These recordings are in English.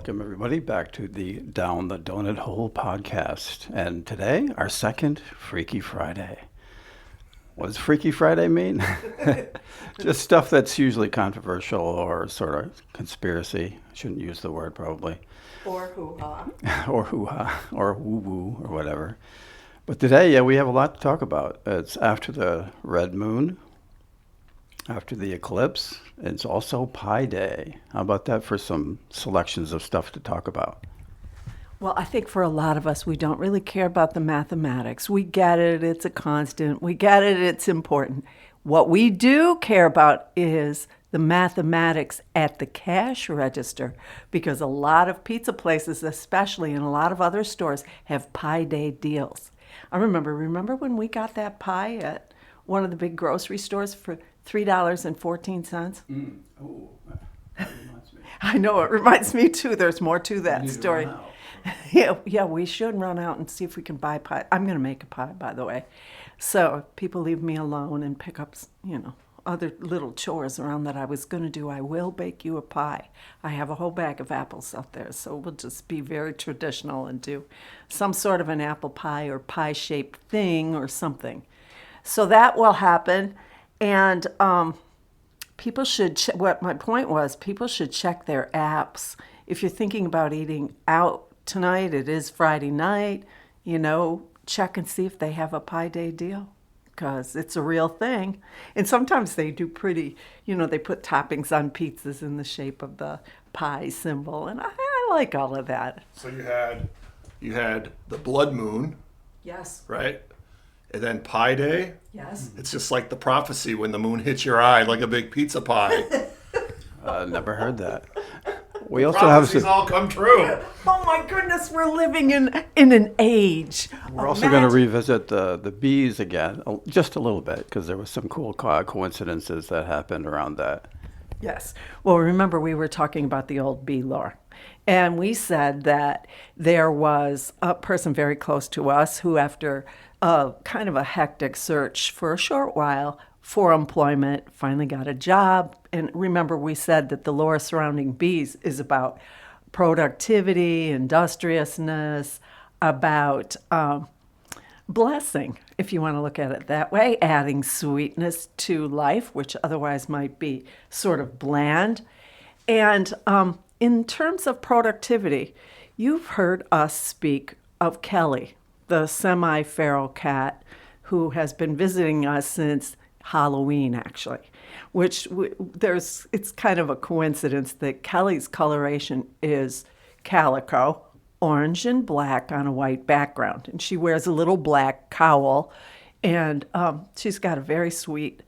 Welcome, everybody, back to the Down the Donut Hole podcast. And today, our second Freaky Friday. What does Freaky Friday mean? Just stuff that's usually controversial or sort of conspiracy. I shouldn't use the word, probably. Or hoo-ha. Or hoo-ha, or woo-woo, or whatever. But today, we have a lot to talk about. It's after the red moon, after the eclipse. It's also Pi Day. How about that for some selections of stuff to talk about? Well, I think for a lot of us, we don't really care about the mathematics. We get it, it's a constant. We get it, it's important. What we do care about is the mathematics at the cash register, because a lot of pizza places, especially, and a lot of other stores, have Pi Day deals. I remember when we got that pie at one of the big grocery stores for $3.14? Oh, that reminds me. I know, it reminds me too. There's more to that story. Yeah, we should run out and see if we can buy pie. I'm going to make a pie, by the way. So if people leave me alone and pick up, other little chores around that I was going to do, I will bake you a pie. I have a whole bag of apples out there, so we'll just be very traditional and do some sort of an apple pie or pie-shaped thing or something. So that will happen. And people should, what my point was, people should check their apps. If you're thinking about eating out tonight, it is Friday night, check and see if they have a Pi Day deal, because it's a real thing. And sometimes they do pretty, they put toppings on pizzas in the shape of the pie symbol. And I like all of that. So you had the blood moon, Yes. right? And then Pi Day. Yes. It's just like the prophecy when the moon hits your eye like a big pizza pie. Never heard that. We also Prophecies all come true. Oh my goodness, we're living in an age. We're also going to revisit the bees again, just a little bit, because there was some cool coincidences that happened around that. Yes. Well, remember we were talking about the old bee lore. And we said that there was a person very close to us who, after kind of a hectic search for a short while for employment, finally got a job. And remember, we said that the lore surrounding bees is about productivity, industriousness, about blessing, if you want to look at it that way, adding sweetness to life, which otherwise might be sort of bland. And in terms of productivity, you've heard us speak of Kelly, the semi-feral cat who has been visiting us since Halloween, actually, which it's kind of a coincidence that Kelly's coloration is calico, orange and black on a white background. And she wears a little black cowl, and she's got a very sweet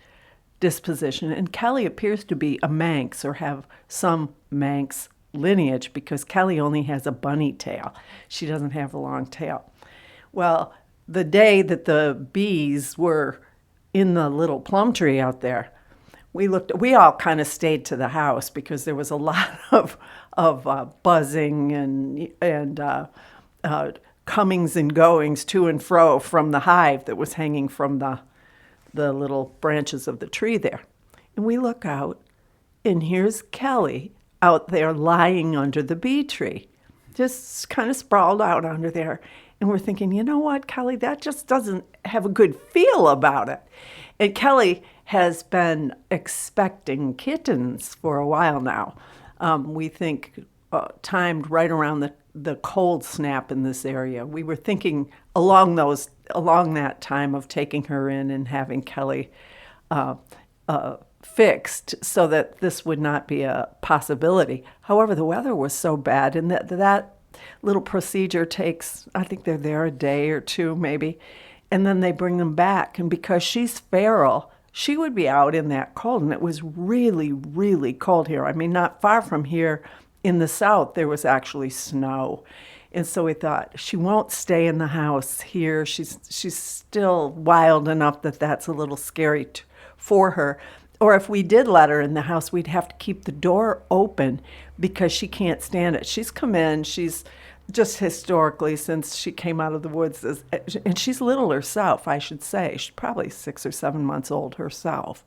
disposition. And Kelly appears to be a Manx or have some Manx lineage, because Kelly only has a bunny tail. She doesn't have a long tail. Well, the day that the bees were in the little plum tree out there, we all kind of stayed to the house because there was a lot of buzzing and comings and goings to and fro from the hive that was hanging from the little branches of the tree there. And we look out, and here's Kelly out there lying under the bee tree, just kind of sprawled out under there. And we're thinking, you know what, Kelly, that just doesn't have a good feel about it. And Kelly has been expecting kittens for a while now. We think timed right around the cold snap in this area. We were thinking along that time of taking her in and having Kelly fixed so that this would not be a possibility. However, the weather was so bad, and that little procedure takes, I think they're there a day or two maybe, and then they bring them back. And because she's feral, she would be out in that cold, and it was really, really cold here. I mean, not far from here in the south, there was actually snow. And so we thought, she won't stay in the house here. She's still wild enough that that's a little scary for her. Or if we did let her in the house, we'd have to keep the door open because she can't stand it. She's come in, she's just historically, since she came out of the woods, and she's little herself, I should say. She's probably 6 or 7 months old herself.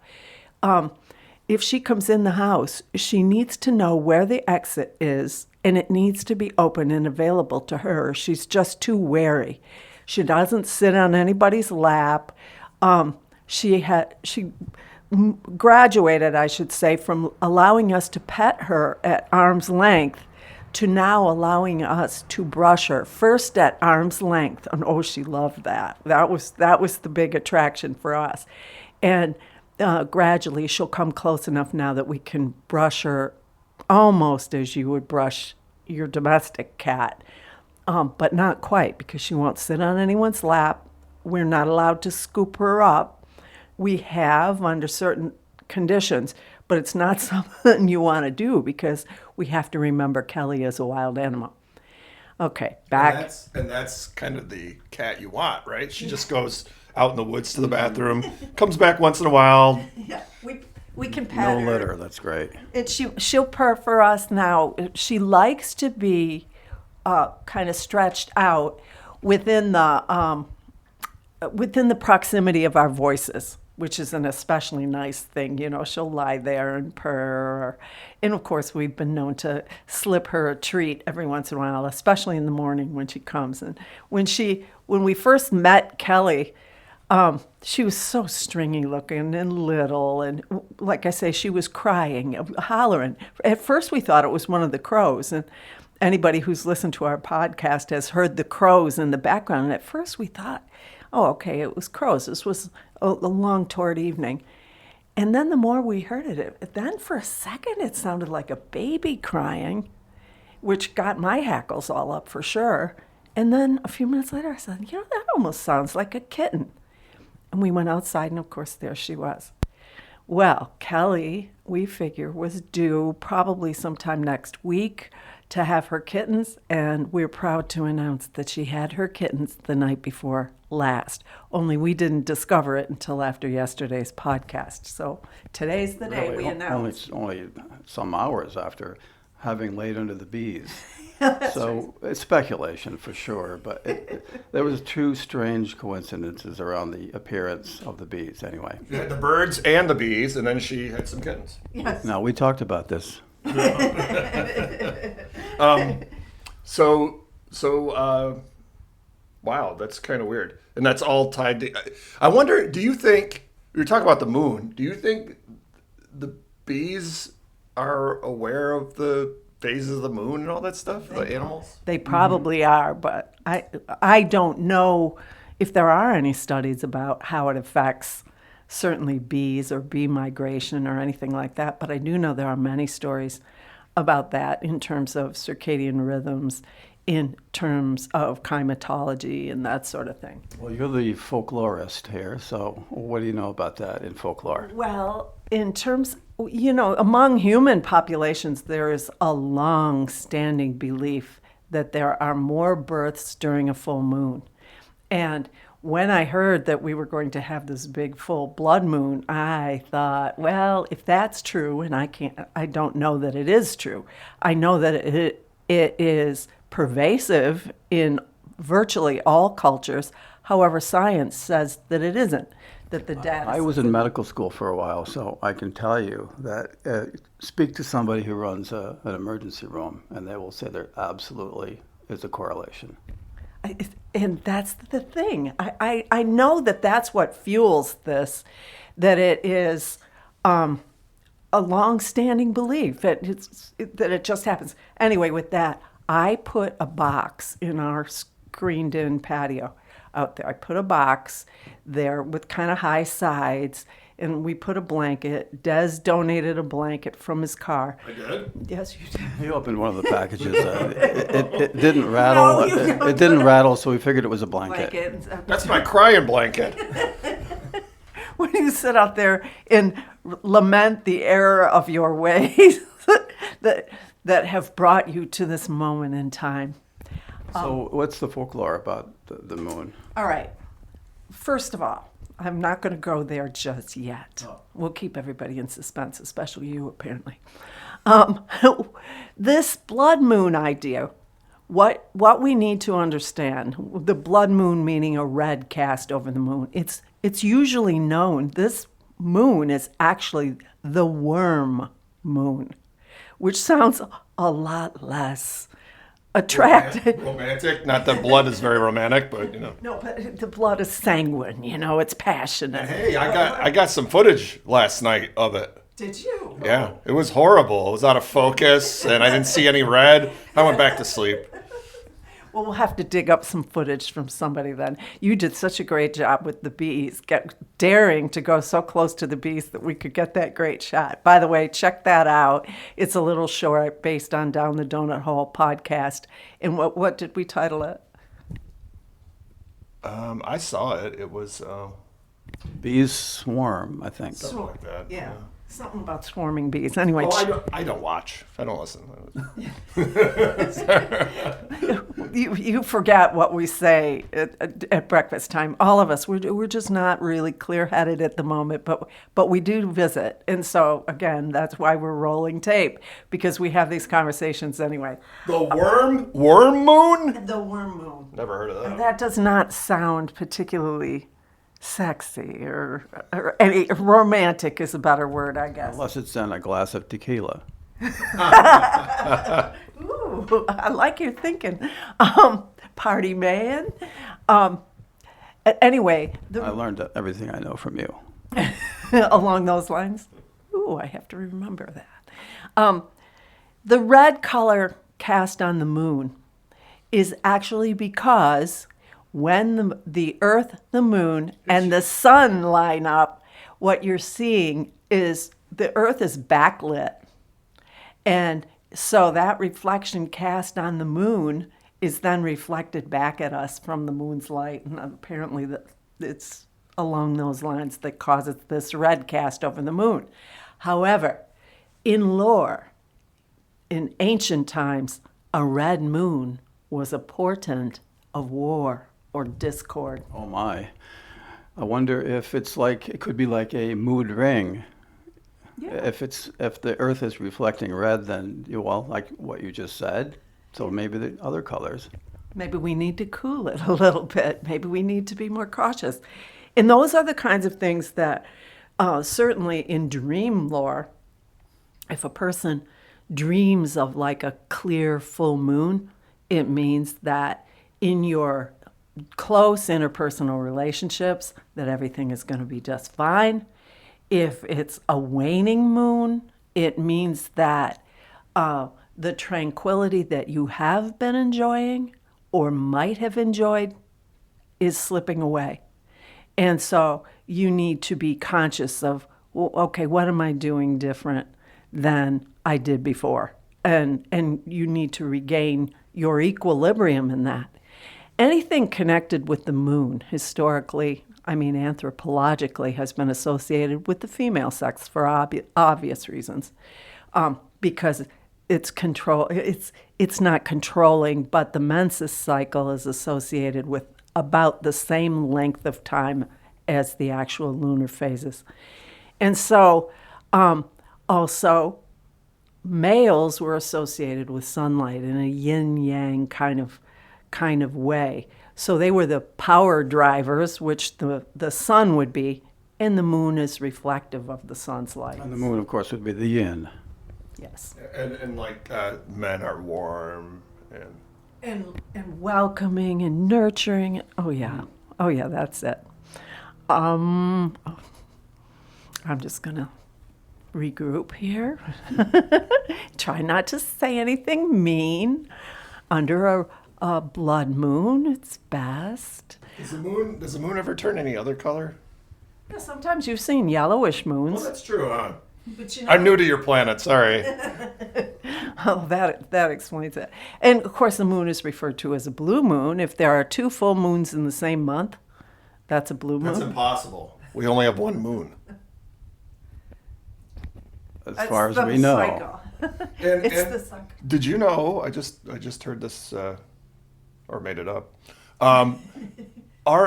if she comes in the house, she needs to know where the exit is, and it needs to be open and available to her. She's just too wary. She doesn't sit on anybody's lap. She graduated, I should say, from allowing us to pet her at arm's length to now allowing us to brush her, first at arm's length. And oh, she loved that. That was the big attraction for us. And gradually she'll come close enough now that we can brush her almost as you would brush your domestic cat, but not quite, because she won't sit on anyone's lap. We're not allowed to scoop her up. We have under certain conditions, but it's not something you want to do because we have to remember Kelly is a wild animal. Okay, back. And that's kind of the cat you want, right? She just goes out in the woods to the bathroom, comes back once in a while. Yeah, we can pet No her. litter. That's great. And she'll purr for us now. She likes to be kind of stretched out within the proximity of our voices, which is an especially nice thing. You know, she'll lie there and purr. And of course, we've been known to slip her a treat every once in a while, especially in the morning when she comes. And when we first met Kelly, she was so stringy looking and little. And like I say, she was crying, hollering. At first, we thought it was one of the crows. And anybody who's listened to our podcast has heard the crows in the background. And at first, we thought, oh, okay, it was crows. This was a long toward evening. And then the more we heard it, then for a second it sounded like a baby crying, which got my hackles all up for sure. And then a few minutes later I said, you know, that almost sounds like a kitten. And we went outside and of course there she was. Well, Kelly, we figure, was due probably sometime next week to have her kittens, and we're proud to announce that she had her kittens the night before last. Only we didn't discover it until after yesterday's podcast. So today's the day we announced. Only some hours after having laid under the bees. So it's speculation for sure, but there was two strange coincidences around the appearance of the bees anyway. She had the birds and the bees, and then she had some kittens. Yes. Now, we talked about this. Wow, that's kind of weird. And that's all tied to, I wonder, do you think, we were talking about the moon, do you think the bees are aware of the phases of the moon and all that stuff, the animals? They probably are, but I don't know if there are any studies about how it affects certainly bees or bee migration or anything like that, but I do know there are many stories about that in terms of circadian rhythms, in terms of climatology and that sort of thing. Well, you're the folklorist here, so what do you know about that in folklore? Well, in terms, you know, among human populations, there is a long-standing belief that there are more births during a full moon. And when I heard that we were going to have this big full blood moon, I thought, well, if that's true, and I don't know that it is true. I know that it is pervasive in virtually all cultures. However, science says that it isn't, that the data... I was in medical school for a while, so I can tell you that speak to somebody who runs an emergency room, and they will say there absolutely is a correlation. And that's the thing. I know that that's what fuels this, that it is a long-standing belief, that it just happens. Anyway, with that, I put a box in our screened-in patio out there. I put a box there with kind of high sides, and we put a blanket. Des donated a blanket from his car. I did? Yes, you did. He opened one of the packages. It didn't rattle. No, it didn't rattle, so we figured it was a blanket. That's my crying blanket. When you sit out there and lament the error of your ways that have brought you to this moment in time. So what's the folklore about the moon? All right. First of all, I'm not going to go there just yet. Oh. We'll keep everybody in suspense, especially you, apparently. This blood moon idea, what we need to understand, the blood moon meaning a red cast over the moon, it's usually known, this moon is actually the worm moon, which sounds a lot less attractive. Romantic. Not that blood is very romantic, but No, but the blood is sanguine, it's passionate. Hey, I got some footage last night of it. Did you? Yeah, it was horrible. It was out of focus, and I didn't see any red. I went back to sleep. Well, we'll have to dig up some footage from somebody then. You did such a great job with the bees, daring to go so close to the bees that we could get that great shot. By the way, check that out. It's a little short based on Down the Donut Hole podcast. And what did we title it? I saw it. It was Bees swarm, I think. something like that. Yeah. Something about swarming bees. Anyway, Oh, I don't watch. I don't listen. you forget what we say at breakfast time. All of us, we're just not really clear-headed at the moment, but we do visit. And so, again, that's why we're rolling tape, because we have these conversations anyway. The worm moon? The worm moon. Never heard of that. That does not sound particularly sexy or any romantic is a better word, I guess. Unless it's in a glass of tequila. Ooh, I like your thinking. Party man. Anyway, I learned everything I know from you. along those lines. Ooh, I have to remember that. The red color cast on the moon is actually because when the Earth, the moon, and the sun line up, what you're seeing is the Earth is backlit. And so that reflection cast on the moon is then reflected back at us from the moon's light. And apparently it's along those lines that causes this red cast over the moon. However, in lore, in ancient times, a red moon was a portent of war or discord. Oh my. I wonder if it could be like a mood ring. Yeah. If the earth is reflecting red, then like what you just said. So maybe the other colors. Maybe we need to cool it a little bit. Maybe we need to be more cautious. And those are the kinds of things that certainly in dream lore, if a person dreams of like a clear full moon, it means that in your close interpersonal relationships that everything is going to be just fine. If it's a waning moon, it means that the tranquility that you have been enjoying or might have enjoyed is slipping away. And so you need to be conscious of, well, okay, what am I doing different than I did before? And you need to regain your equilibrium in that. Anything connected with the moon, historically, anthropologically, has been associated with the female sex for obvious reasons, because it's not controlling, but the menses cycle is associated with about the same length of time as the actual lunar phases. And so also males were associated with sunlight in a yin-yang kind of way. So they were the power drivers, which the sun would be, and the moon is reflective of the sun's light. And the moon, of course, would be the yin. Yes. And like men are warm And welcoming and nurturing. Oh yeah, that's it. I'm just gonna regroup here. Try not to say anything mean. Under a blood moon, it's best. Does the moon ever turn any other color? Yeah, sometimes you've seen yellowish moons. Well, that's true, huh? But I'm new to your planet, sorry. Oh, that explains it. And of course, the moon is referred to as a blue moon. If there are 2 full moons in the same month, that's a blue moon. That's impossible. We only have one moon. As far as we know. Cycle. It's the cycle. Did you know? I just heard this, or made it up.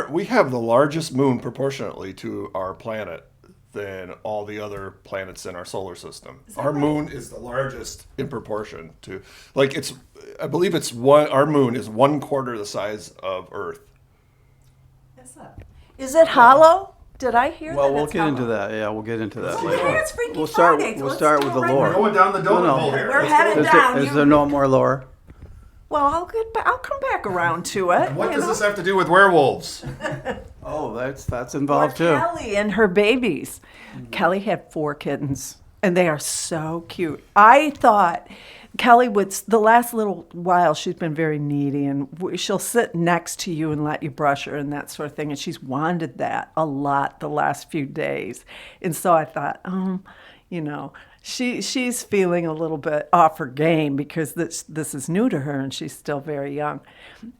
We have the largest moon proportionately to our planet than all the other planets in our solar system. Our moon is the largest in proportion to, I believe our moon is 1/4 the size of Earth. Is it hollow? Did I hear Well, that? we'll it's get into Halloween? that. Yeah, we'll get into that Let's later. keep going. It's Freaky We'll start. Friday, so We'll let's start do with it the right lore. now. Going down the donut No. hole here. We're Let's headed go. down. Is there no more lore? Well, I'll come back around to it. What you does know? this have to do with werewolves? Oh, that's Or involved too. Kelly and her babies. Kelly had 4 kittens, and they are so cute. I thought Kelly would, the last little while, she's been very needy, and she'll sit next to you and let you brush her and that sort of thing. And she's wanted that a lot the last few days. And so I thought, you know, she's feeling a little bit off her game because this is new to her and she's still very young.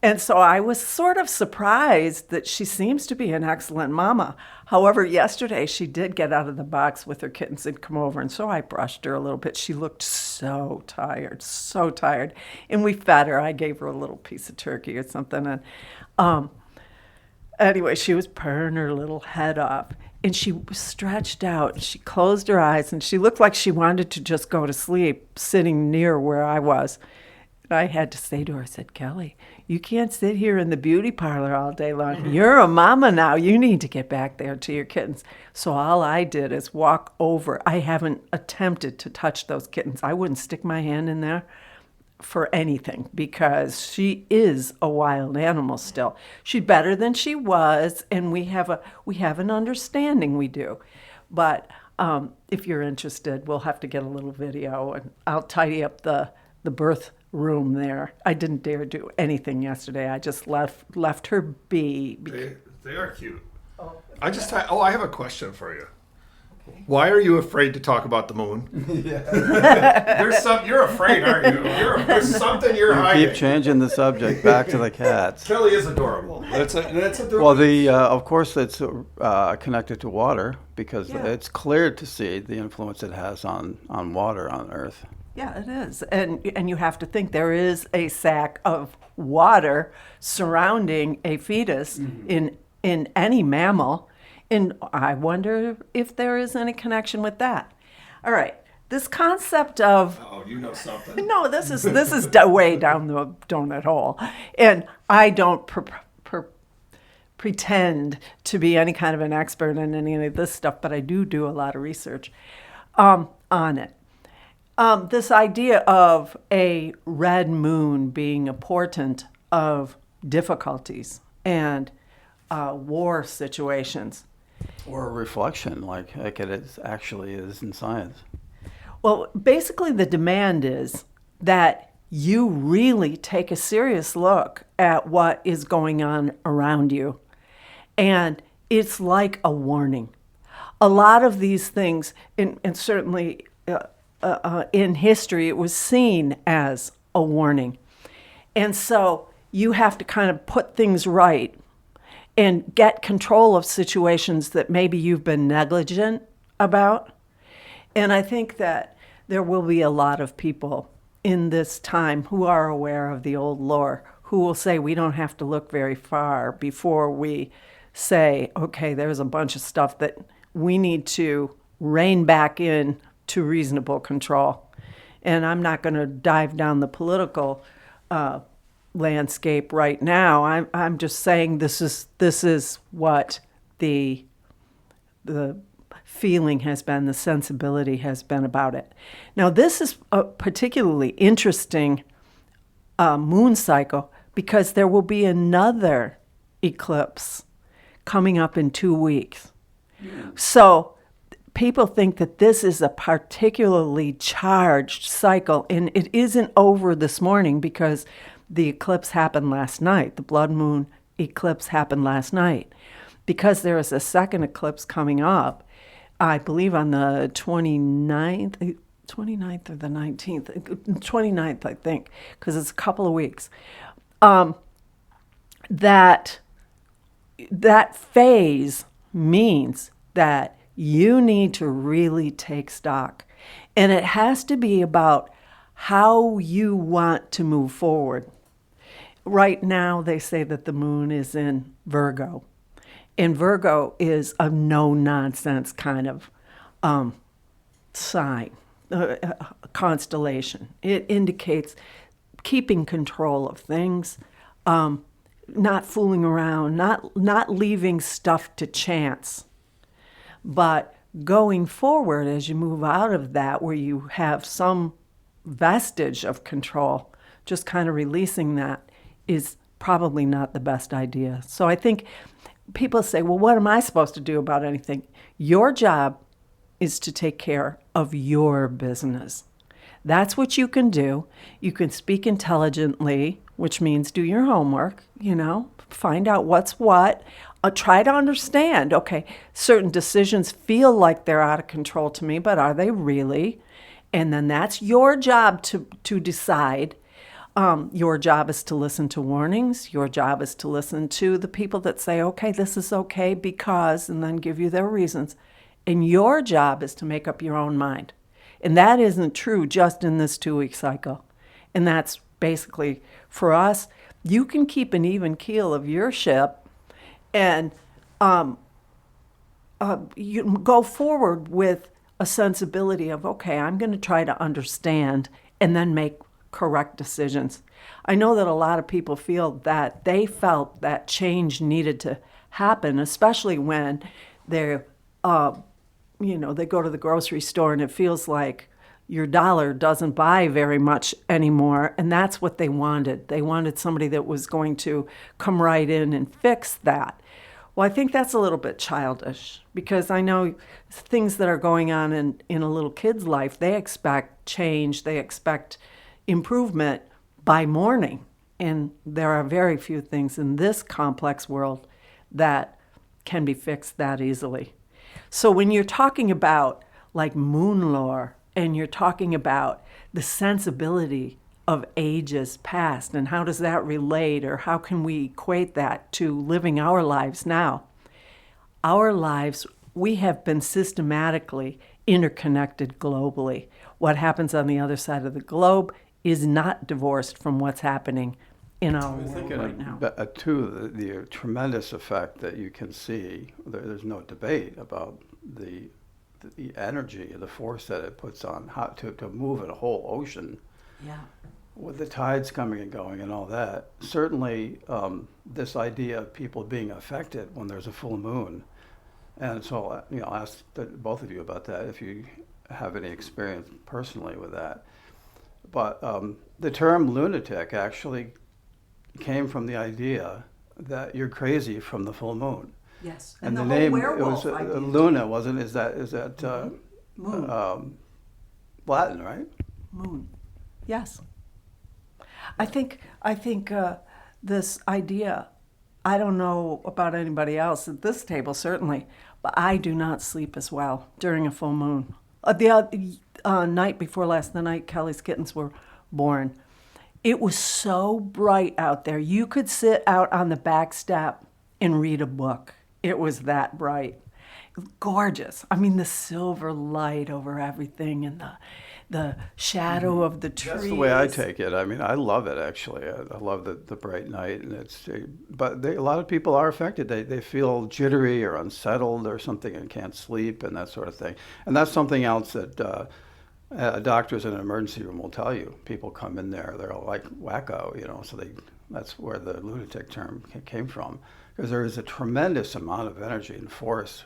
And so I was sort of surprised that she seems to be an excellent mama. However, yesterday she did get out of the box with her kittens and come over, and so I brushed her a little bit. She looked so tired, so tired. And we fed her. I gave her a little piece of turkey or something. And anyway, she was purring her little head off. And she was stretched out, and she closed her eyes, and she looked like she wanted to just go to sleep, sitting near where I was. And I had to say to her, I said, Kelly, you can't sit here in the beauty parlor all day long. You're a mama now. You need to get back there to your kittens. So all I did is walk over. I haven't attempted to touch those kittens. I wouldn't stick my hand in there for anything because she is a wild animal still. She's better than she was, and we have an understanding, we do. But if you're interested, we'll have to get a little video, and I'll tidy up the birth room there. I didn't dare do anything yesterday. I just left her be. They are cute. I have a question for you. Why are you afraid to talk about the moon? You're afraid, aren't you? There's something you're hiding. Keep changing the subject back to the cats. Kelly is adorable. That's adorable. Well, of course, it's connected to water because it's clear to see the influence it has on water on Earth. Yeah, it is. And you have to think there is a sack of water surrounding a fetus in any mammal. And I wonder if there is any connection with that. All right. This concept of Oh, you know something. no, this is way down the donut hole, and I don't pretend to be any kind of an expert in any of this stuff, but I do a lot of research on it. This idea of a red moon being a portent of difficulties and war situations. Or a reflection, like it actually is in science. Well, basically the demand is that you really take a serious look at what is going on around you. And it's like a warning. A lot of these things, and certainly in history, it was seen as a warning. And so you have to kind of put things right and get control of situations that maybe you've been negligent about. And I think that there will be a lot of people in this time who are aware of the old lore, who will say we don't have to look very far before we say, okay, there's a bunch of stuff that we need to rein back in to reasonable control. And I'm not going to dive down the political landscape right now. I'm just saying this is what the feeling has been, the sensibility has been about it. Now, this is a particularly interesting moon cycle because there will be another eclipse coming up in 2 weeks. So people think that this is a particularly charged cycle, and it isn't over this morning because the eclipse happened last night. The blood moon eclipse happened last night. Because there is a second eclipse coming up, I believe on the 29th or the 19th, 29th, I think, because it's a couple of weeks, that phase means that you need to really take stock. And it has to be about how you want to move forward. Right now, they say that the moon is in Virgo. And Virgo is a no-nonsense kind of sign, constellation. It indicates keeping control of things, not fooling around, not leaving stuff to chance. But going forward, as you move out of that, where you have some vestige of control, just kind of releasing that is probably not the best idea. So I think people say, well, what am I supposed to do about anything? Your job is to take care of your business. That's what you can do. You can speak intelligently, which means do your homework, find out what's what. Try to understand, okay, certain decisions feel like they're out of control to me, but are they really? And then that's your job to decide. Your job is to listen to warnings. Your job is to listen to the people that say, okay, this is okay because, and then give you their reasons. And your job is to make up your own mind. And that isn't true just in this 2-week cycle. And that's basically, for us, you can keep an even keel of your ship and you go forward with a sensibility of, okay, I'm going to try to understand and then make correct decisions. I know that a lot of people feel that they felt that change needed to happen, especially when they're, they go to the grocery store and it feels like your dollar doesn't buy very much anymore. And that's what they wanted. They wanted somebody that was going to come right in and fix that. Well, I think that's a little bit childish because I know things that are going on in a little kid's life, they expect change, they expect improvement by morning. And there are very few things in this complex world that can be fixed that easily. So when you're talking about like moon lore and you're talking about the sensibility of ages past and how does that relate or how can we equate that to living our lives now? Our lives, we have been systematically interconnected globally. What happens on the other side of the globe is not divorced from what's happening in our world right now. Too, the tremendous effect that you can see, there's no debate about the energy, the force that it puts on how to move a whole ocean. Yeah. With the tides coming and going and all that, certainly this idea of people being affected when there's a full moon. And so, I'll ask both of you about that if you have any experience personally with that. But the term lunatic actually came from the idea that you're crazy from the full moon. Yes. And the whole name, it werewolf was idea. Luna, wasn't? Is that Moon. Latin, right? Moon. Yes. I think this idea, I don't know about anybody else at this table, certainly, but I do not sleep as well during a full moon. The night before last, the night Kelly's kittens were born, it was so bright out there. You could sit out on the back step and read a book. It was that bright. Gorgeous. I mean, the silver light over everything and the shadow of the trees. That's the way I take it. I mean, I love it, actually. I love the bright night. But a lot of people are affected. They feel jittery or unsettled or something and can't sleep and that sort of thing. And that's something else that doctors in an emergency room will tell you. People come in there, they're all like wacko, so that's where the lunatic term came from. Because there is a tremendous amount of energy and force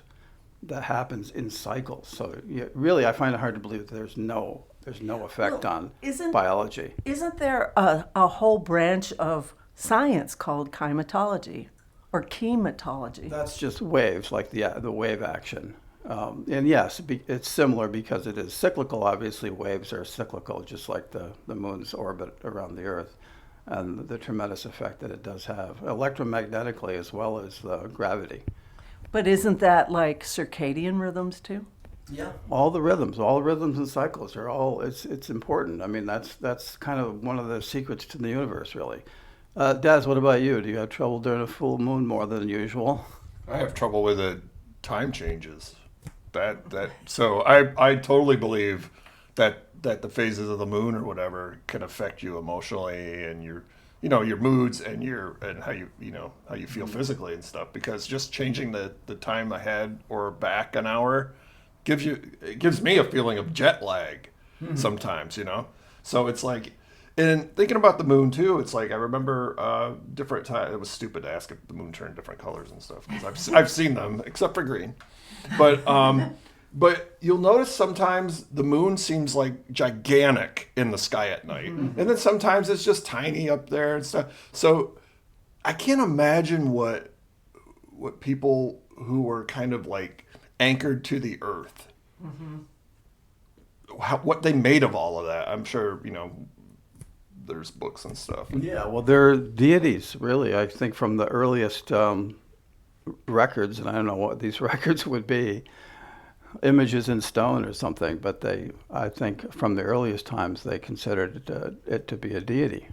that happens in cycles. So really, I find it hard to believe that there's no effect on biology. Isn't there a whole branch of science called climatology or chematology? That's just waves, like the wave action. And yes, it's similar because it is cyclical. Obviously, waves are cyclical, just like the moon's orbit around the Earth, and the tremendous effect that it does have electromagnetically as well as gravity. But isn't that like circadian rhythms too? Yeah, all the rhythms and cycles are all. It's important. I mean, that's kind of one of the secrets to the universe, really. Daz, what about you? Do you have trouble during a full moon more than usual? I have trouble with the time changes. So I totally believe that the phases of the moon or whatever can affect you emotionally and your moods and how you feel physically and stuff, because just changing the time ahead or back an hour gives me a feeling of jet lag sometimes, so it's like And thinking about the moon too, it's like I remember different times. It was stupid to ask if the moon turned different colors and stuff because I've seen them except for green. But you'll notice sometimes the moon seems like gigantic in the sky at night, and then sometimes it's just tiny up there and stuff. So I can't imagine what people who were kind of like anchored to the earth, what they made of all of that. I'm sure there's books and stuff. Yeah, well, they're deities, really. I think from the earliest records, and I don't know what these records would be, images in stone or something, but I think from the earliest times, they considered it to be a deity.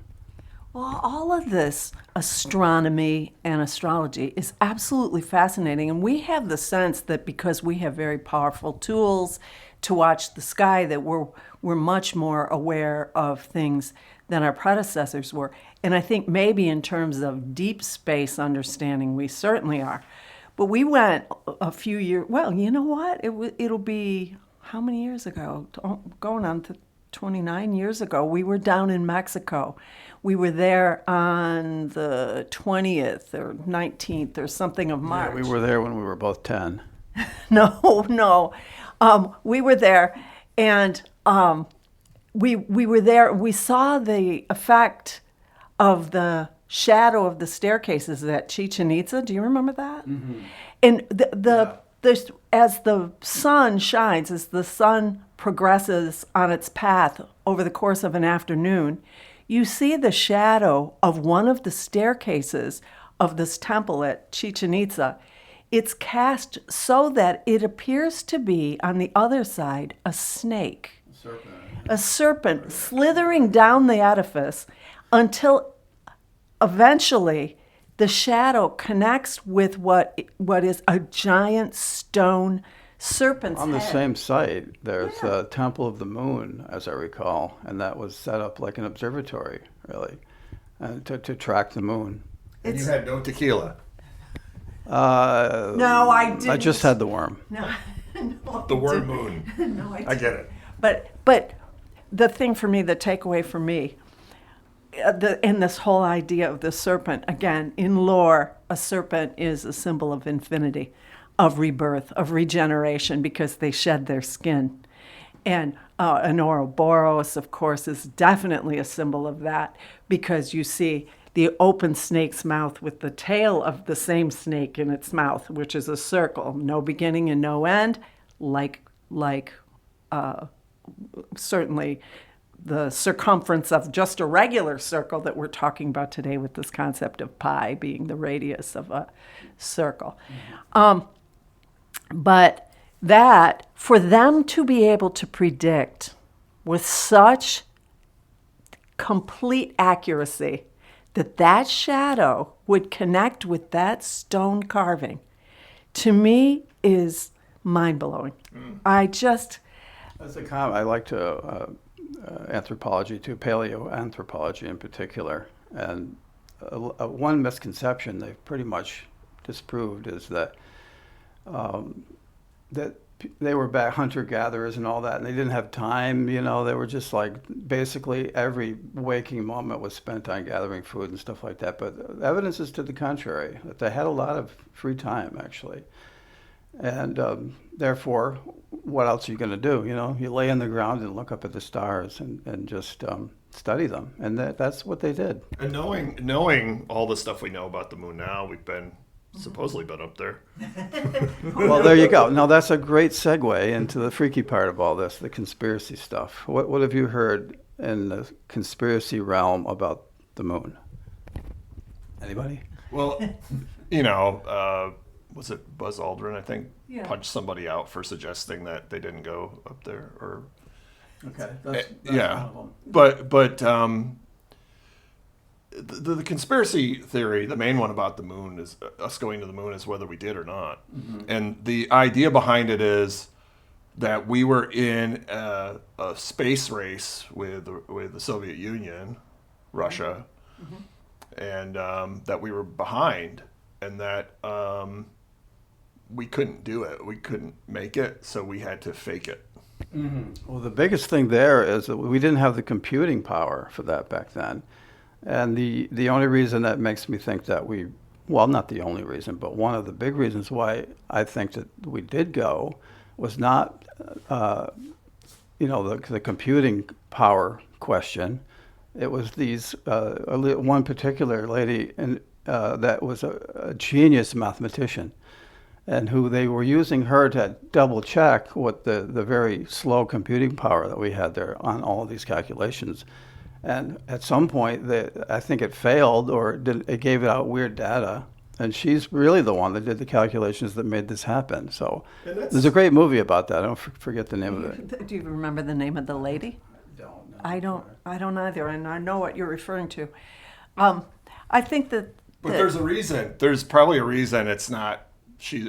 Well, all of this astronomy and astrology is absolutely fascinating. And we have the sense that because we have very powerful tools to watch the sky, that we're much more aware of things than our predecessors were. And I think maybe in terms of deep space understanding, we certainly are. But we went a few years, well, you know what? It'll be how many years ago? Going on to 29 years ago. We were down in Mexico. We were there on the 20th or 19th or something of March. Yeah, we were there when we were both 10. No. We were there, and we were there. We saw the effect of the shadow of the staircases at Chichen Itza. Do you remember that? Mm-hmm. And as the sun shines, as the sun progresses on its path over the course of an afternoon, you see the shadow of one of the staircases of this temple at Chichen Itza. It's cast so that it appears to be, on the other side, a snake. A serpent slithering down the edifice until eventually the shadow connects with what is a giant stone serpent's On the head. same site, there's the Temple of the Moon, as I recall, and that was set up like an observatory, really, to track the moon. And you had no tequila. No, I didn't. I just had the worm. No, The word moon. No, I I get it. But the thing for me, the takeaway for me, in this whole idea of the serpent, again, in lore, a serpent is a symbol of infinity, of rebirth, of regeneration, because they shed their skin. And an Ouroboros, of course, is definitely a symbol of that, because you see the open snake's mouth with the tail of the same snake in its mouth, which is a circle, no beginning and no end, like certainly the circumference of just a regular circle that we're talking about today, with this concept of pi being the radius of a circle. But that, for them to be able to predict with such complete accuracy that shadow would connect with that stone carving, to me is mind-blowing. I like to anthropology too, paleoanthropology in particular, and one misconception they've pretty much disproved is that they were back hunter-gatherers and all that, and they didn't have time, they were just like, basically every waking moment was spent on gathering food and stuff like that, but evidence is to the contrary, that they had a lot of free time, actually. And therefore, what else are you going to do? You lay on the ground and look up at the stars and just study them, and that's what they did. And knowing all the stuff we know about the moon now, we've supposedly been up there. Well, there you go. Now that's a great segue into the freaky part of all this, the conspiracy stuff. What have you heard in the conspiracy realm about the moon? Anybody? Well, was it Buzz Aldrin, I think, punched somebody out for suggesting that they didn't go up there, or okay, that's yeah, one of them. but the conspiracy theory, the main one about the moon, is us going to the moon is whether we did or not. Mm-hmm. And the idea behind it is that we were in a space race with the Soviet Union, Russia, mm-hmm. and that we were behind, and that we couldn't do it. We couldn't make it, so we had to fake it. Well, the biggest thing there is that we didn't have the computing power for that back then. And the only reason that makes me think that well, not the only reason, but one of the big reasons why I think that we did go was not, the computing power question. It was one particular lady that was a genius mathematician, and who they were using her to double check what the very slow computing power that we had there on all of these calculations. And at some point, I think it failed, or it gave out weird data. And she's really the one that did the calculations that made this happen. So there's a great movie about that. I don't forget the name of it. Do you remember the name of the lady? Don't know. I don't either, and I know what you're referring to. I think that. But there's a reason. There's probably a reason it's not.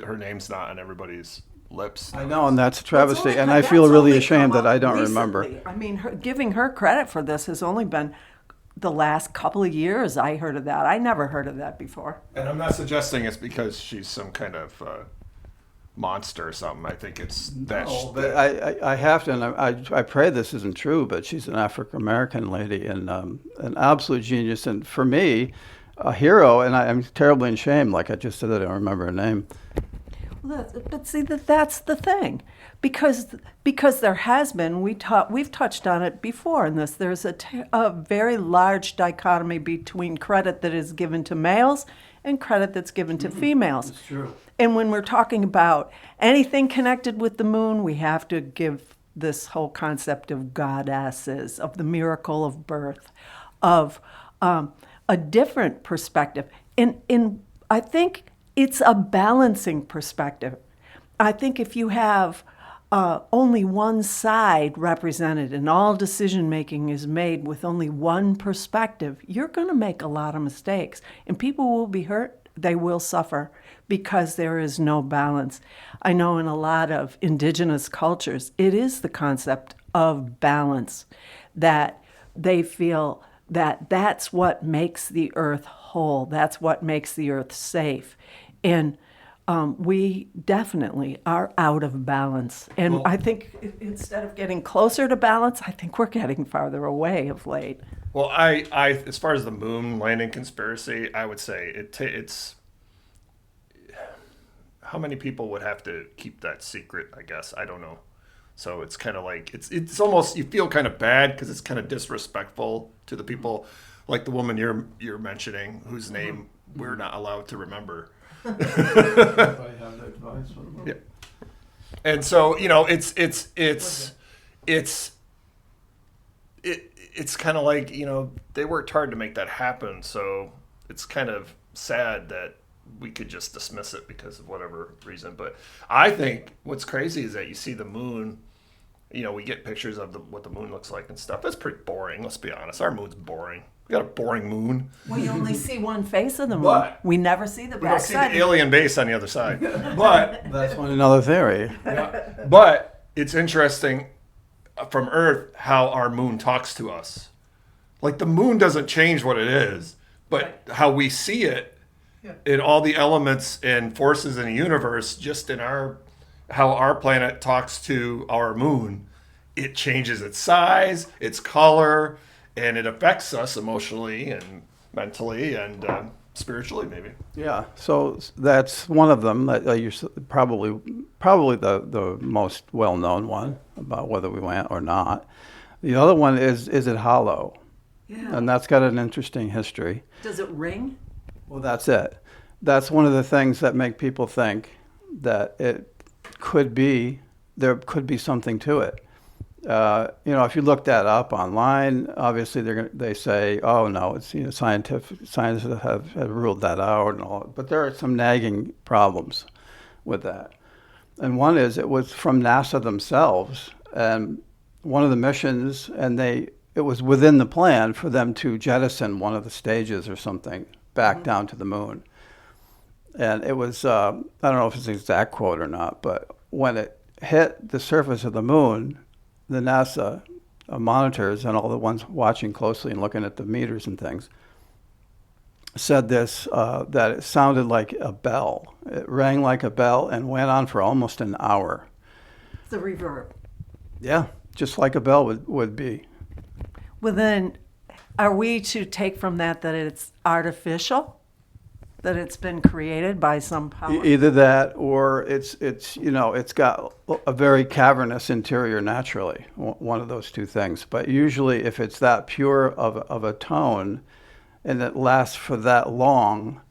Her name's not on everybody's lips. I know, and that's a travesty. And I feel really ashamed that I don't remember. I mean, giving her credit for this has only been the last couple of years I heard of that. I never heard of that before. And I'm not suggesting it's because she's some kind of monster or something. I think it's that. No, but I have to, and I pray this isn't true, but she's an African American lady and an absolute genius. And for me, a hero, and I'm terribly ashamed, like I just said, that I don't remember her name. Well, but see, that's the thing, because there has been, we've touched on it before in this, there's a very large dichotomy between credit that is given to males and credit that's given to females. It's true. And when we're talking about anything connected with the moon, we have to give this whole concept of goddesses, of the miracle of birth, of a different perspective. I think it's a balancing perspective. I think if you have only one side represented and all decision making is made with only one perspective, you're going to make a lot of mistakes, and people will be hurt. They will suffer because there is no balance. I know in a lot of indigenous cultures, it is the concept of balance that they feel that's what makes the earth whole. That's what makes the earth safe. And we definitely are out of balance. And Well, I think instead of getting closer to balance, I think we're getting farther away of late. Well, I as far as the moon landing conspiracy, I would say it's how many people would have to keep that secret, I guess. I don't know. So it's kind of like it's almost, you feel kind of bad because it's kind of disrespectful to the people, like the woman you're mentioning, whose name we're not allowed to remember. Yeah. And so, it's kind of like, they worked hard to make that happen. So it's kind of sad that we could just dismiss it because of whatever reason. But I think what's crazy is that you see the moon, we get pictures of what the moon looks like and stuff. That's pretty boring. Let's be honest. Our moon's boring. We got a boring moon. We only see one face of the moon. But we never see the We don't see the backside. alien base on the other side. But That's another theory. But it's interesting from Earth how our moon talks to us. Like the moon doesn't change what it is, but how we see it in all the elements and forces in the universe, just in how our planet talks to our moon, it changes its size, its color, and it affects us emotionally and mentally and spiritually, maybe. Yeah, so that's one of them. That you're probably the most well-known one about whether we went or not. The other one is it hollow? Yeah. And that's got an interesting history. Does it ring? Well, that's it. That's one of the things that make people think that there could be something to it. If you look that up online, obviously they say, oh no, it's scientists have ruled that out and all. But there are some nagging problems with that. And one is it was from NASA themselves, and one of the missions, and it was within the plan for them to jettison one of the stages or something back down to the moon. And it was, I don't know if it's an exact quote or not, but when it hit the surface of the moon, the NASA monitors and all the ones watching closely and looking at the meters and things said that it sounded like a bell. It rang like a bell and went on for almost an hour. The reverb. Yeah, just like a bell would be. Well, then, are we to take from that that it's artificial? That it's been created by some power? Either that, or it's it's got a very cavernous interior naturally. One of those two things. But usually, if it's that pure of a tone, and it lasts for that long,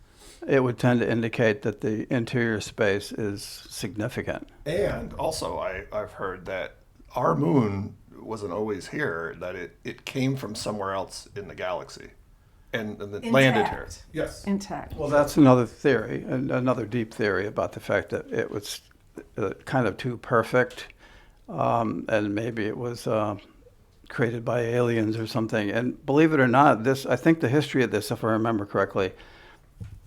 it would tend to indicate that the interior space is significant. And also, I've heard that our moon wasn't always here; that it came from somewhere else in the galaxy, and it landed here. Yes. Intact. Well, that's another theory, another deep theory about the fact that it was kind of too perfect, and maybe it was created by aliens or something. And believe it or not, I think the history of this, if I remember correctly,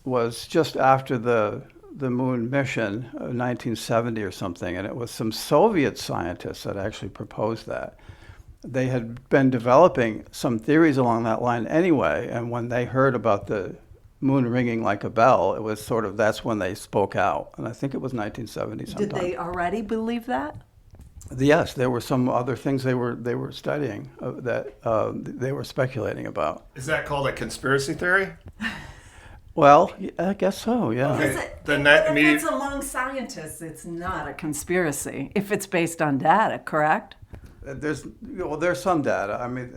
was just after the moon mission, 1970 or something, and it was some Soviet scientists that actually proposed that. They had been developing some theories along that line anyway, and when they heard about the moon ringing like a bell, it was sort of, that's when they spoke out. And I think it was 1970 sometime. Did they already believe that? Yes, there were some other things they were studying that they were speculating about. Is that called a conspiracy theory? Well, I guess so, yeah. Okay. If it's among scientists, it's not a conspiracy. If it's based on data, correct? There's some data. I mean,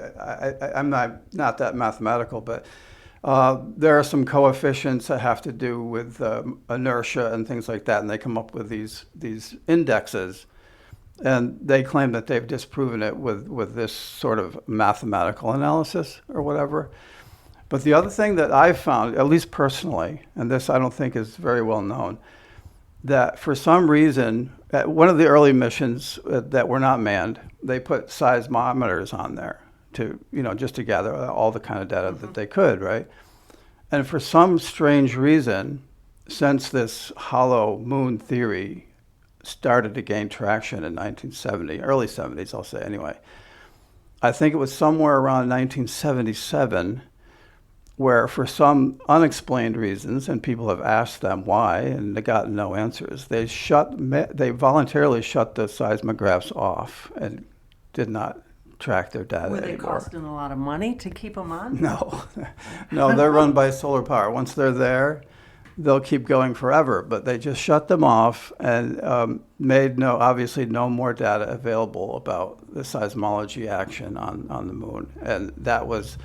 I'm not that mathematical, but there are some coefficients that have to do with inertia and things like that, and they come up with these indexes, and they claim that they've disproven it with this sort of mathematical analysis or whatever. But the other thing that I've found, at least personally, and this I don't think is very well known, that for some reason, at one of the early missions that were not manned, they put seismometers on there to, just to gather all the kind of data that they could, right? And for some strange reason, since this hollow moon theory started to gain traction in 1970, early 70s, I'll say anyway, I think it was somewhere around 1977 where for some unexplained reasons, and people have asked them why, and they got no answers, they voluntarily shut the seismographs off and did not track their data Were they anymore. costing a lot of money to keep them on? No, they're run by solar power. Once they're there, they'll keep going forever, but they just shut them off and made obviously no more data available about the seismology action on the moon. And that was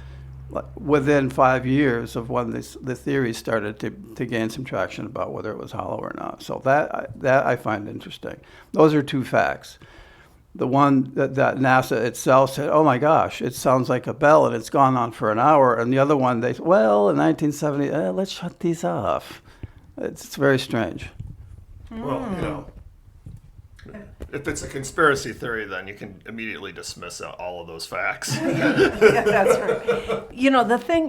within 5 years of when the theory started to gain some traction about whether it was hollow or not. So that I find interesting. Those are two facts. The one that NASA itself said, oh my gosh, it sounds like a bell and it's gone on for an hour. And the other one, they said, well, in 1970, let's shut these off. It's very strange. Well, if it's a conspiracy theory, then you can immediately dismiss all of those facts. Yeah, that's right.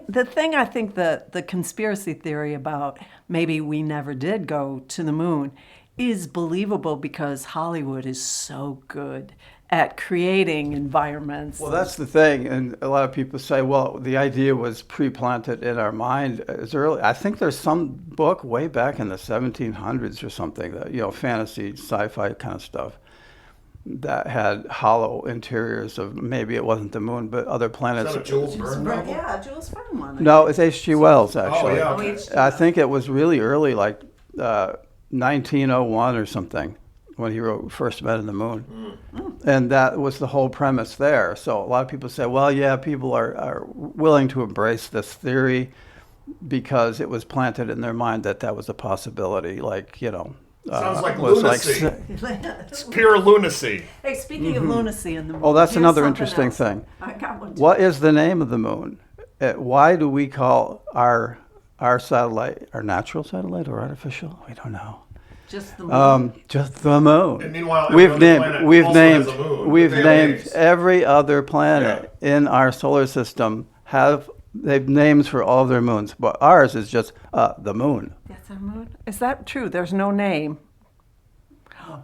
The thing I think the conspiracy theory about maybe we never did go to the moon is believable because Hollywood is so good at creating environments. Well, that's the thing, and a lot of people say, well, the idea was pre-planted in our mind as early. I think there's some book way back in the 1700s or something that, fantasy, sci-fi kind of stuff, that had hollow interiors of, maybe it wasn't the moon, but other planets. Is that a Jules Verne novel? Yeah, Jules Verne one. No, it's H.G. Wells, actually. Oh, yeah. Okay. I think it was really early, like 1901 or something, when he wrote First Men in the Moon. And that was the whole premise there. So a lot of people say, well, yeah, people are willing to embrace this theory because it was planted in their mind that was a possibility. Sounds like was lunacy. It's pure lunacy. Hey, speaking of lunacy in the moon. Oh, that's here's another something interesting else. thing. I got one too. What is the name of the moon? Why do we call our satellite our natural satellite or artificial? We don't know. Just the moon. Just the moon. And meanwhile, every other planet also has a moon, we've but they have named names. every other planet in our solar system they've names for all their moons, but ours is just the moon. That's our moon? Is that true? There's no name.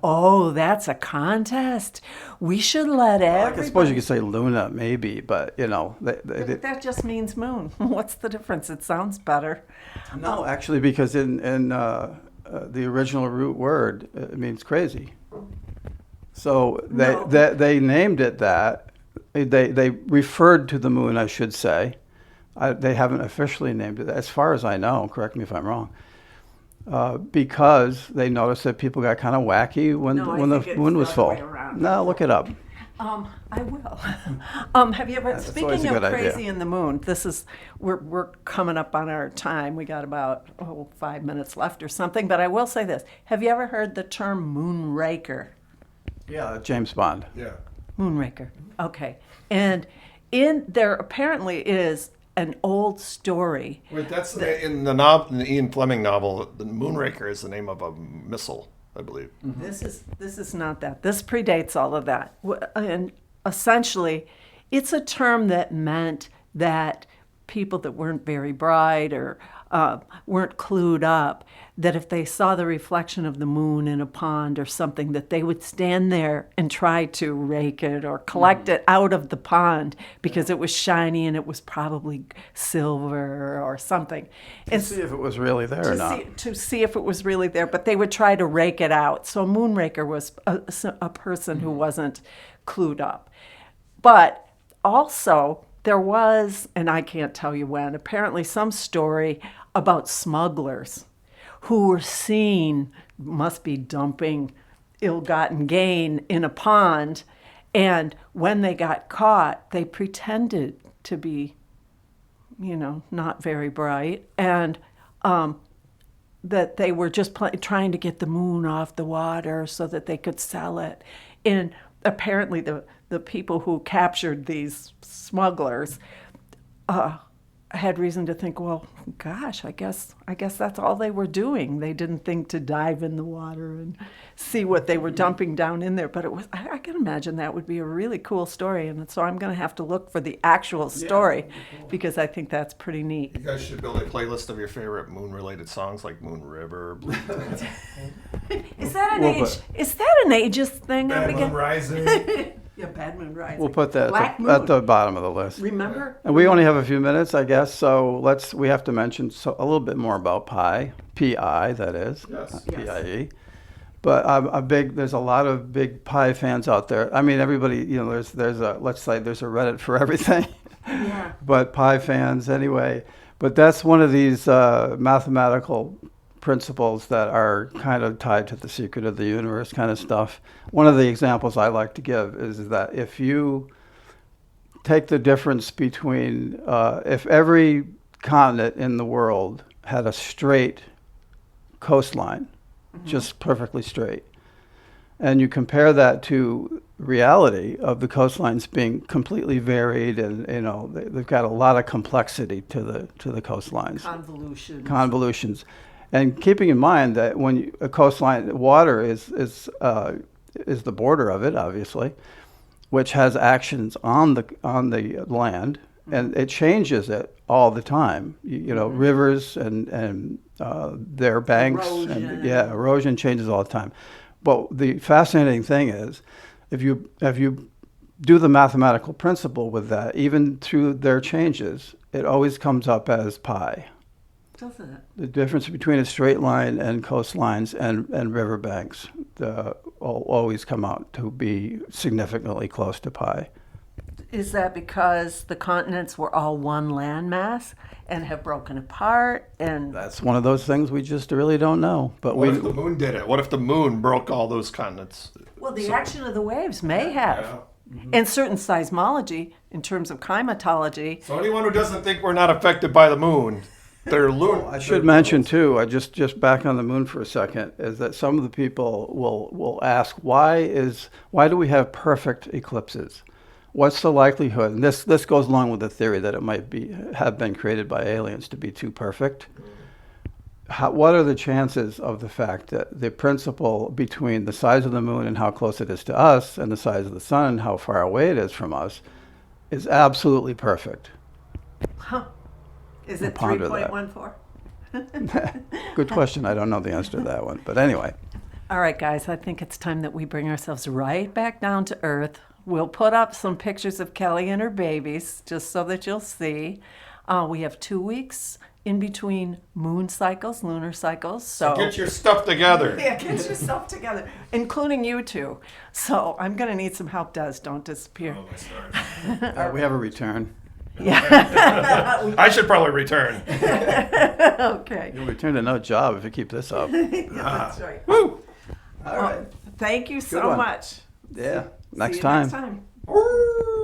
Oh, that's a contest. We should let I everybody... suppose you could say Luna, maybe, but That just means moon. What's the difference? It sounds better. no, actually, because in the original root word, it means crazy. So No. they named it that. They referred to the moon, I should say. They haven't officially named it that, as far as I know. Correct me if I'm wrong. Because they noticed that people got kind of wacky when No, I when the think it's moon the was other full. way around. No, look it up. I will. Have you ever? That's Speaking always a of good idea. crazy in the moon, we're coming up on our time. We got about 5 minutes left or something. But I will say this: have you ever heard the term Moonraker? Yeah, James Bond. Yeah. Moonraker. Okay, and there apparently is an old story. Wait, that's in the Ian Fleming novel. The Moonraker is the name of a missile, I believe. This is not that. This predates all of that. And essentially, it's a term that meant that people that weren't very bright or weren't clued up, that if they saw the reflection of the moon in a pond or something, that they would stand there and try to rake it or collect it out of the pond because it was shiny and it was probably silver or something. To see if it was really there or not. To see if it was really there, but they would try to rake it out. So a moonraker was a person who wasn't clued up. But also, there was, and I can't tell you when, apparently some story about smugglers who were seen, must be dumping ill-gotten gain in a pond, and when they got caught, they pretended to be, not very bright, and that they were just trying to get the moon off the water so that they could sell it. And apparently the people who captured these smugglers had reason to think, well, gosh, I guess that's all they were doing. They didn't think to dive in the water and see what they were dumping down in there. But I can imagine that would be a really cool story. And so I'm going to have to look for the actual story because I think that's pretty neat. You guys should build a playlist of your favorite moon-related songs, like Moon River, Blue Is that an ageist thing? Bad Moon Rising. Yeah, Bad Moon Rising. We'll put that Black at the Moon. bottom of the list. Remember? And we only have a few minutes, I guess, so we have to mention a little bit more about pi, P-I, that is, Yes. P-I-E. But there's a lot of big pi fans out there. I mean, everybody, let's say there's a Reddit for everything. Yeah. But pi fans anyway. But that's one of these mathematical principles that are kind of tied to the secret of the universe kind of stuff. One of the examples I like to give is that if you take the difference between, if every continent in the world had a straight coastline, just perfectly straight, and you compare that to reality of the coastlines being completely varied and they've got a lot of complexity to the coastlines. Convolutions. And keeping in mind that when a coastline, water is the border of it, obviously, which has actions on the land, and it changes it all the time. Rivers and their banks, erosion changes all the time. But the fascinating thing is, if you do the mathematical principle with that, even through their changes, it always comes up as pi. Doesn't it? The difference between a straight line and coastlines and riverbanks always come out to be significantly close to pi. Is that because the continents were all one landmass and have broken apart? And That's one of those things we just really don't know. But What if the moon did it? What if the moon broke all those continents? well, the action of the waves may have. And certain seismology, in terms of climatology, So anyone who doesn't think we're not affected by the moon, they're lunar. I should mention too, I just back on the moon for a second, is that some of the people will ask, why do we have perfect eclipses? What's the likelihood? And this goes along with the theory that it might have been created by aliens to be too perfect. What are the chances of the fact that the principle between the size of the moon and how close it is to us and the size of the sun and how far away it is from us is absolutely perfect? is it Ponder that. 3.14? Good question. I don't know the answer to that one. But anyway. All right, guys, I think it's time that we bring ourselves right back down to earth. We'll put up some pictures of Kelly and her babies just so that you'll see. We have 2 weeks in between moon cycles, lunar cycles. So Get your stuff together. yeah, get yourself together, including you two. So I'm going to need some help, Des. Don't disappear. Oh, my stars. We have a return. I should probably return. Okay. You'll return to no job if you keep this up. That's right. Woo! All right. Thank you so one. much. Yeah. See Next you time. Next time. Woo!